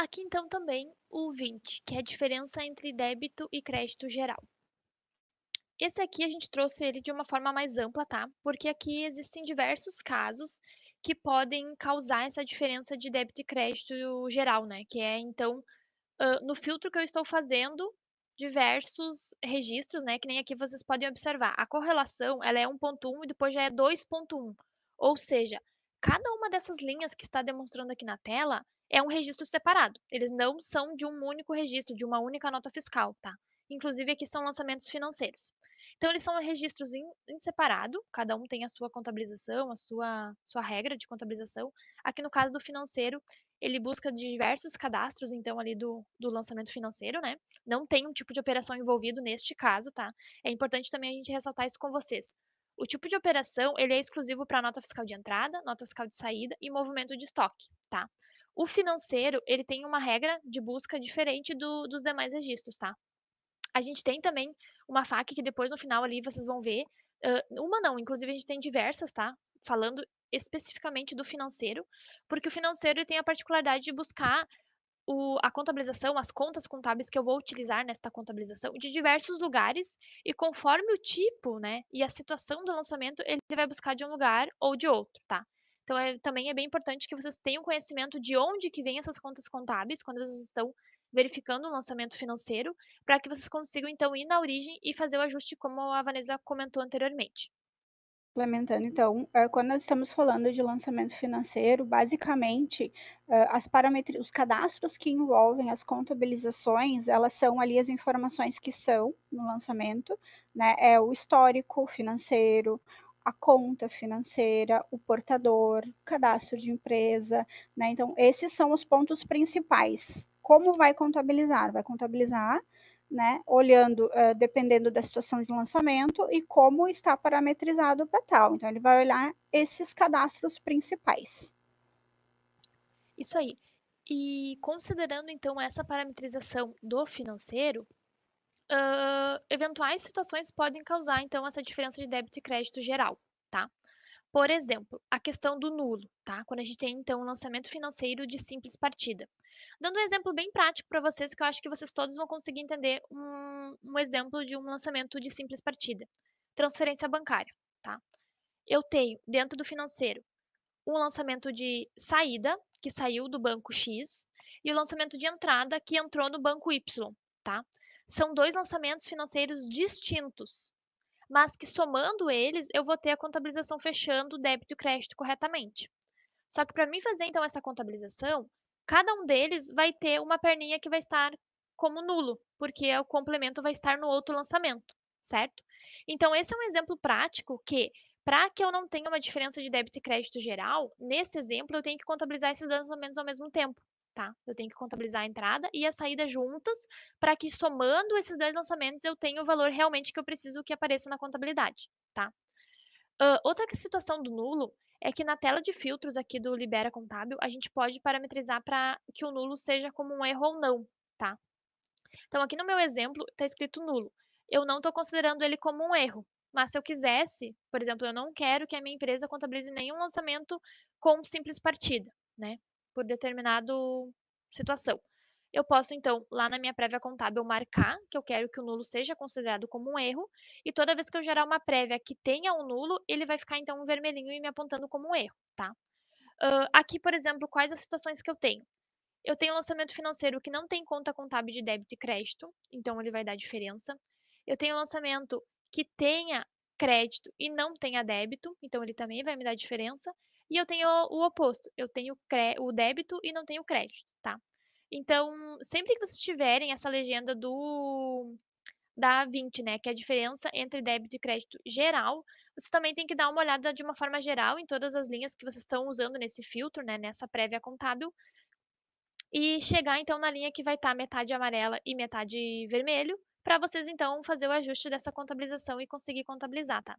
Aqui então também o 20, que é a diferença entre débito e crédito geral. Esse aqui a gente trouxe ele de uma forma mais ampla, tá? Porque aqui existem diversos casos que podem causar essa diferença de débito e crédito geral, né? Que é então, no filtro que eu estou fazendo, diversos registros, né? Que nem aqui vocês podem observar. A correlação, ela é 1.1 e depois já é 2.1. Ou seja, cada uma dessas linhas que está demonstrando aqui na tela é um registro separado. Eles não são de um único registro, de uma única nota fiscal, tá? Inclusive aqui são lançamentos financeiros. Então eles são registros em separado, cada um tem a sua contabilização, a sua regra de contabilização. Aqui no caso do financeiro, ele busca diversos cadastros, então, ali do lançamento financeiro, né? Não tem um tipo de operação envolvido neste caso, tá? É importante também a gente ressaltar isso com vocês. O tipo de operação, ele é exclusivo para nota fiscal de entrada, nota fiscal de saída e movimento de estoque, tá? O financeiro, ele tem uma regra de busca diferente dos demais registros, tá? A gente tem também uma FAQ que depois no final ali vocês vão ver. Uma não, inclusive a gente tem diversas, tá? Falando especificamente do financeiro, porque o financeiro ele tem a particularidade de buscar a contabilização, as contas contábeis que eu vou utilizar nesta contabilização de diversos lugares, e conforme o tipo, né, e a situação do lançamento, ele vai buscar de um lugar ou de outro, tá? Então, também é bem importante que vocês tenham conhecimento de onde que vêm essas contas contábeis, quando vocês estão verificando o lançamento financeiro, para que vocês consigam, então, ir na origem e fazer o ajuste, como a Vanessa comentou anteriormente. Complementando, então, quando nós estamos falando de lançamento financeiro, basicamente, os cadastros que envolvem as contabilizações, elas são ali as informações que são no lançamento, né? É o histórico financeiro, a conta financeira, o portador, cadastro de empresa, né? Então, esses são os pontos principais. Como vai contabilizar? Vai contabilizar, né, olhando, dependendo da situação de lançamento e como está parametrizado para tal. Então, ele vai olhar esses cadastros principais. Isso aí. E considerando, então, essa parametrização do financeiro, eventuais situações podem causar, então, essa diferença de débito e crédito geral, tá? Por exemplo, a questão do nulo, tá? Quando a gente tem, então, um lançamento financeiro de simples partida. Dando um exemplo bem prático para vocês, que eu acho que vocês todos vão conseguir entender um exemplo de um lançamento de simples partida. Transferência bancária, tá? Eu tenho, dentro do financeiro, um lançamento de saída, que saiu do banco X, e o lançamento de entrada, que entrou no banco Y, tá? São dois lançamentos financeiros distintos, mas que somando eles, eu vou ter a contabilização fechando débito e crédito corretamente. Só que para mim fazer então essa contabilização, cada um deles vai ter uma perninha que vai estar como nulo, porque o complemento vai estar no outro lançamento, certo? Então esse é um exemplo prático que, para que eu não tenha uma diferença de débito e crédito geral, nesse exemplo eu tenho que contabilizar esses dois lançamentos ao mesmo tempo, tá? Eu tenho que contabilizar a entrada e a saída juntas, para que somando esses dois lançamentos eu tenha o valor realmente que eu preciso que apareça na contabilidade, tá? Outra situação do nulo é que na tela de filtros aqui do Libera Contábil, a gente pode parametrizar para que o nulo seja como um erro ou não, tá? Então, aqui no meu exemplo, está escrito nulo. Eu não estou considerando ele como um erro. Mas se eu quisesse, por exemplo, eu não quero que a minha empresa contabilize nenhum lançamento com simples partida, né? Por determinado situação. Eu posso, então, lá na minha prévia contábil, marcar que eu quero que o nulo seja considerado como um erro, e toda vez que eu gerar uma prévia que tenha um nulo, ele vai ficar, então, um vermelhinho e me apontando como um erro, tá? Aqui, por exemplo, quais as situações que eu tenho? Eu tenho um lançamento financeiro que não tem conta contábil de débito e crédito, então ele vai dar diferença. Eu tenho um lançamento que tenha crédito e não tenha débito, então ele também vai me dar diferença. E eu tenho o oposto, eu tenho o débito e não tenho crédito, tá? Então, sempre que vocês tiverem essa legenda da 20, né, que é a diferença entre débito e crédito geral, você também tem que dar uma olhada de uma forma geral em todas as linhas que vocês estão usando nesse filtro, né, nessa prévia contábil, e chegar então na linha que vai estar metade amarela e metade vermelho, para vocês então fazer o ajuste dessa contabilização e conseguir contabilizar, tá?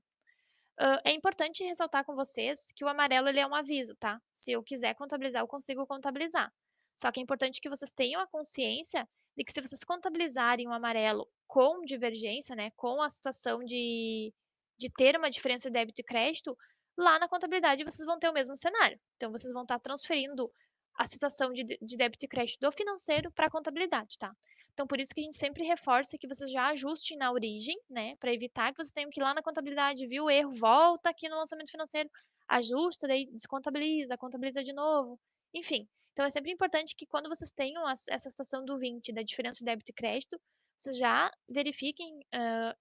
É importante ressaltar com vocês que o amarelo ele é um aviso, tá? Se eu quiser contabilizar, eu consigo contabilizar. Só que é importante que vocês tenham a consciência de que se vocês contabilizarem o amarelo com divergência, né, com a situação de ter uma diferença de débito e crédito, lá na contabilidade vocês vão ter o mesmo cenário. Então, vocês vão estar transferindo a situação de débito e crédito do financeiro para a contabilidade, tá? Então, por isso que a gente sempre reforça que vocês já ajustem na origem, né, para evitar que vocês tenham que ir lá na contabilidade, viu o erro, volta aqui no lançamento financeiro, ajusta, daí descontabiliza, contabiliza de novo, enfim. Então, é sempre importante que quando vocês tenham essa situação do 20, da diferença de débito e crédito, vocês já verifiquem,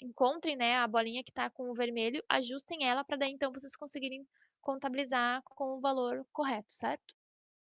encontrem, né, a bolinha que está com o vermelho, ajustem ela para daí então vocês conseguirem contabilizar com o valor correto, certo?